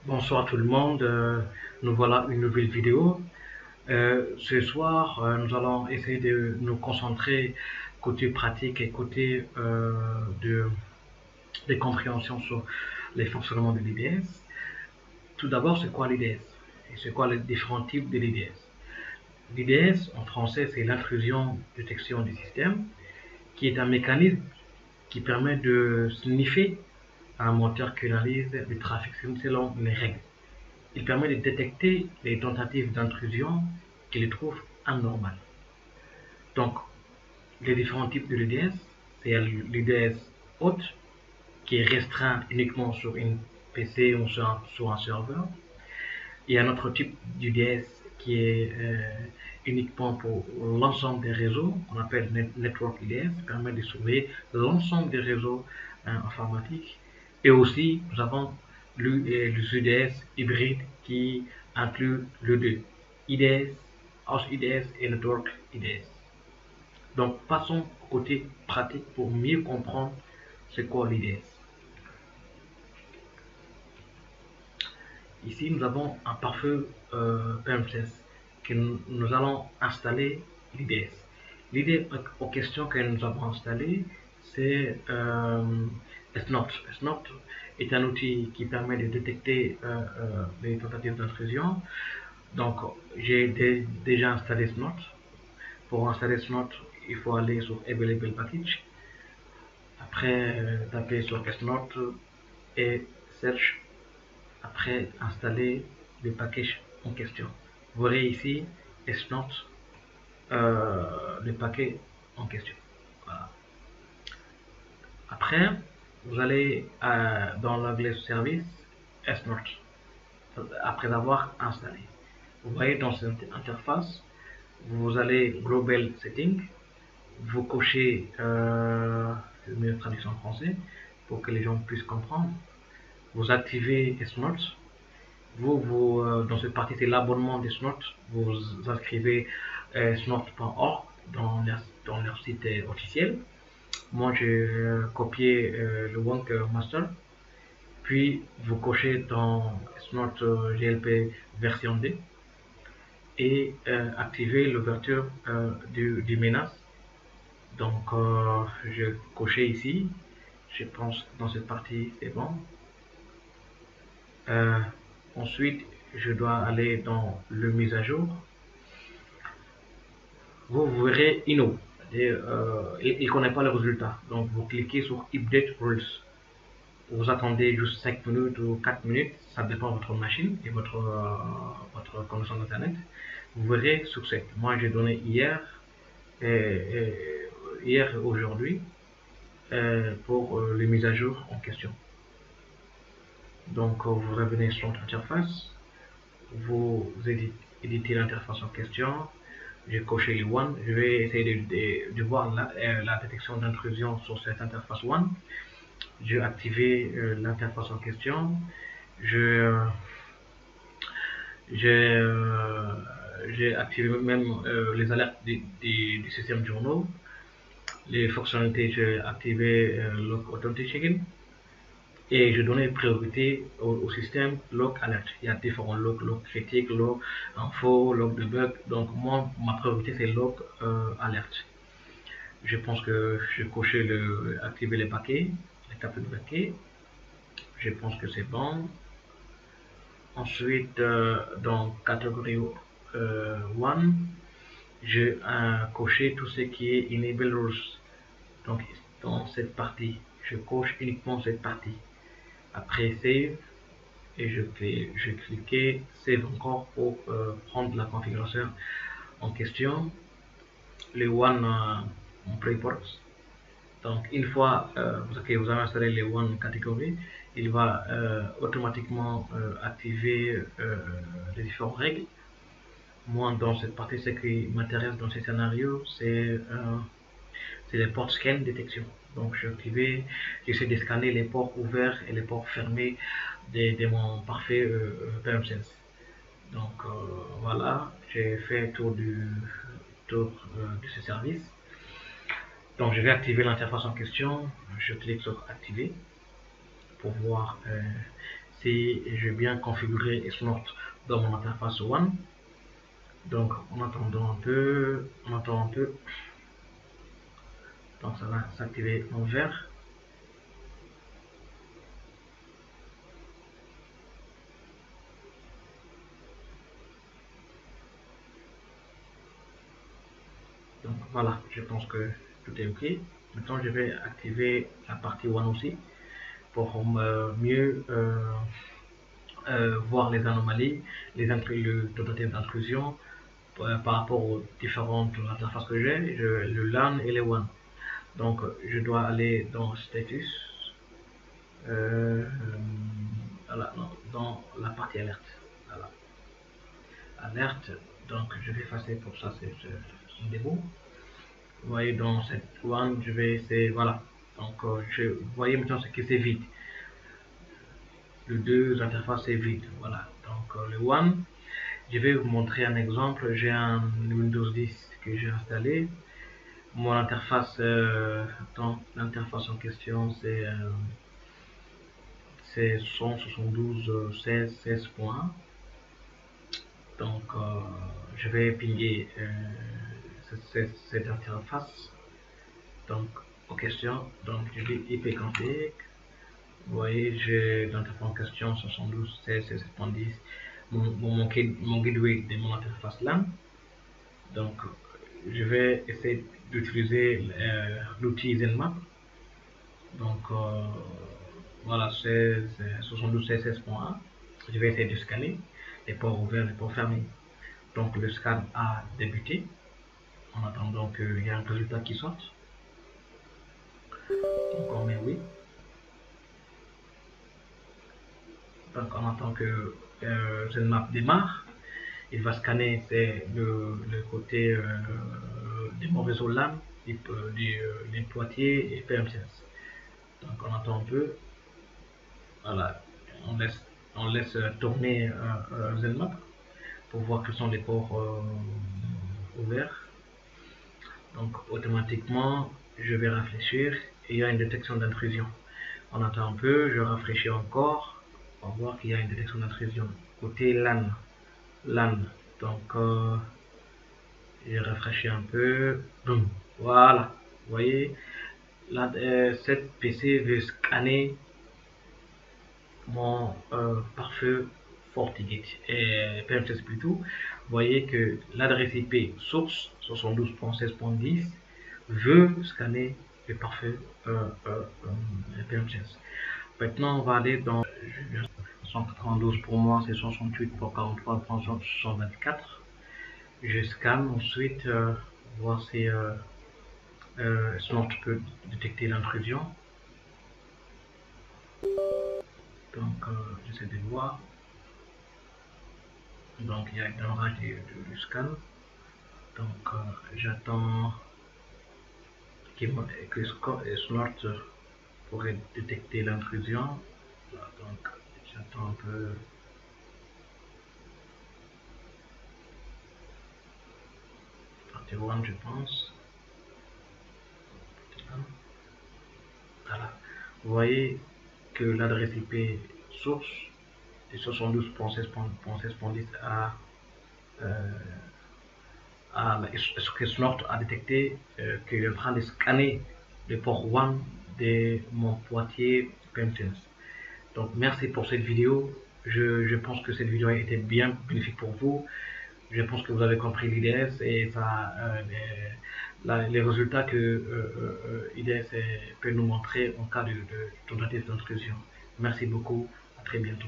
Bonsoir tout le monde, nous voilà une nouvelle vidéo. Ce soir, nous allons essayer de nous concentrer côté pratique et côté de compréhension sur les fonctionnements de l'IDS. Tout d'abord, c'est quoi l'IDS? Et c'est quoi les différents types de l'IDS? L'IDS, en français, c'est l'intrusion détection du système, qui est un mécanisme qui permet de sniffer un moteur qui analyse le trafic selon les règles. Il permet de détecter les tentatives d'intrusion qu'il trouve anormales. Donc, les différents types de l'IDS, c'est l'IDS haute, qui est restreint uniquement sur une PC ou sur un serveur. Il y a un autre type d'IDS qui est uniquement pour l'ensemble des réseaux, qu'on appelle Network IDS, qui permet de surveiller l'ensemble des réseaux informatiques. Et aussi, nous avons le IDS hybride qui inclut le deux, IDS, House IDS et Network IDS. Donc, passons au côté pratique pour mieux comprendre c'est quoi l'IDS. Ici, nous avons un pare-feu PMCS que nous allons installer l'IDS. L'idée aux questions que nous avons installées, c'est SNOT. SNOT est un outil qui permet de détecter les tentatives d'intrusion. Donc, j'ai déjà installé SNOT. Pour installer SNOT, il faut aller sur Available Package. Après, taper sur SNOT et Search. Après, installer le package en question. Vous verrez ici SNOT, le paquet en question. Voilà. Après, vous allez dans l'onglet Service, SNOT, après avoir installé. Vous voyez dans cette interface, vous allez Global Setting, vous cochez le meilleure traduction en français pour que les gens puissent comprendre. Vous activez SNOT. Dans cette partie, c'est l'abonnement des SNOT. Vous inscrivez snot.org dans leur site officiel. Moi, j'ai copié le Wonk Master. Puis, vous cochez dans SNOT GLP version D et activez l'ouverture du menace. Donc, je coché ici. Je pense que dans cette partie, c'est bon. Ensuite, je dois aller dans le mise à jour. Vous verrez Inno. Il ne connaît pas le résultat. Donc, vous cliquez sur Update Rules. Vous attendez juste 5 minutes ou 4 minutes. Ça dépend de votre machine et votre connexion d'Internet. Vous verrez succès. Moi, j'ai donné hier et aujourd'hui pour les mises à jour en question. Donc, vous revenez sur votre interface. Vous éditez l'interface en question. J'ai coché les One. Je vais essayer de voir la détection d'intrusion sur cette interface One. J'ai activé l'interface en question. J'ai activé même les alertes du système de journaux. Les fonctionnalités, j'ai activé Log Authentication. Et je donnais priorité au système log alert. Il y a différents logs, log critique, log info, log de bug. Donc moi, ma priorité c'est log alert. Je pense que j'ai coché activer les paquets, les captures de paquets. Je pense que c'est bon. Ensuite, dans catégorie 1, j'ai coché tout ce qui est enable rules. Donc dans cette partie, je coche uniquement cette partie. Après save, et je cliquais save encore pour prendre la configuration en question, les One en Preport. Donc une fois que vous avez installé les One catégories, il va automatiquement activer les différentes règles. Moi, dans cette partie, ce qui m'intéresse dans ces scénarios, c'est les ports scan détection. Donc j'essaie de scanner les ports ouverts et les ports fermés de mon parfait PMSense. Donc voilà, j'ai fait tour de ce service. Donc je vais activer l'interface en question. Je clique sur activer pour voir si j'ai bien configuré Smart dans mon interface One. Donc en attendant un peu, donc ça va s'activer en vert. Donc voilà, je pense que tout est ok. Maintenant je vais activer la partie One aussi pour mieux voir les anomalies, le tentative d'intrusion par rapport aux différentes interfaces que j'ai, le LAN et les WAN. Donc je dois aller dans status, voilà, non, dans la partie alerte. Voilà. Alerte, donc je vais effacer pour ça, c'est une démo. Vous voyez dans cette WAN, je vais essayer, voilà. Donc vous voyez maintenant ce que c'est vide. Les deux interfaces est vide, voilà. Donc le WAN, je vais vous montrer un exemple. J'ai un Windows 10 que j'ai installé. Mon interface, l'interface en question, c'est 172.16.1. Donc, je vais pinguer cette interface. Donc, en question, donc je dis IP config. Vous voyez, j'ai l'interface en question 72.16.10. Mon gateway de mon interface LAN. Donc, je vais essayer d'utiliser l'outil ZenMap. Donc, voilà, c'est 72.16.1. Je vais essayer de scanner les ports ouverts, les ports fermés. Donc, le scan a débuté en attendant qu'il y ait un résultat qui sorte. Donc, on met oui. Donc, on attend que ZenMap démarre. Il va scanner le côté des mauvais LAN, des boîtiers et PM16. Donc on attend un peu. Voilà, on laisse tourner ZenMap pour voir quels sont les ports ouverts. Donc automatiquement, je vais réfléchir et il y a une détection d'intrusion. On attend un peu, je rafraîchis encore pour voir qu'il y a une détection d'intrusion. Côté LAN, donc je rafraîchis un peu, boum, voilà, vous voyez, là, cette PC veut scanner mon pare-feu FortiGate et PM16 plutôt. Vous voyez que l'adresse IP source 72.16.10 veut scanner le pare-feu PM16. Maintenant, on va aller dans 192 pour moi, c'est 68 pour 43.124. Je scanne ensuite, voir si Smart peut détecter l'intrusion. Donc, j'essaie de voir. Donc, il y a un démarrage du scan. Donc, j'attends que Smart pourrait détecter l'intrusion. Donc, j'attends un peu. Partie 1, je pense. Voilà. Vous voyez que l'adresse IP source de 72.16.10 que Smart a détecté qu'il est en train de scanner le port 1 de mon boîtier PM16. Donc merci pour cette vidéo. Je pense que cette vidéo a été bien bénéfique pour vous. Je pense que vous avez compris l'IDS et les résultats que IDS peut nous montrer en cas de tentative d'intrusion. Merci beaucoup, à très bientôt.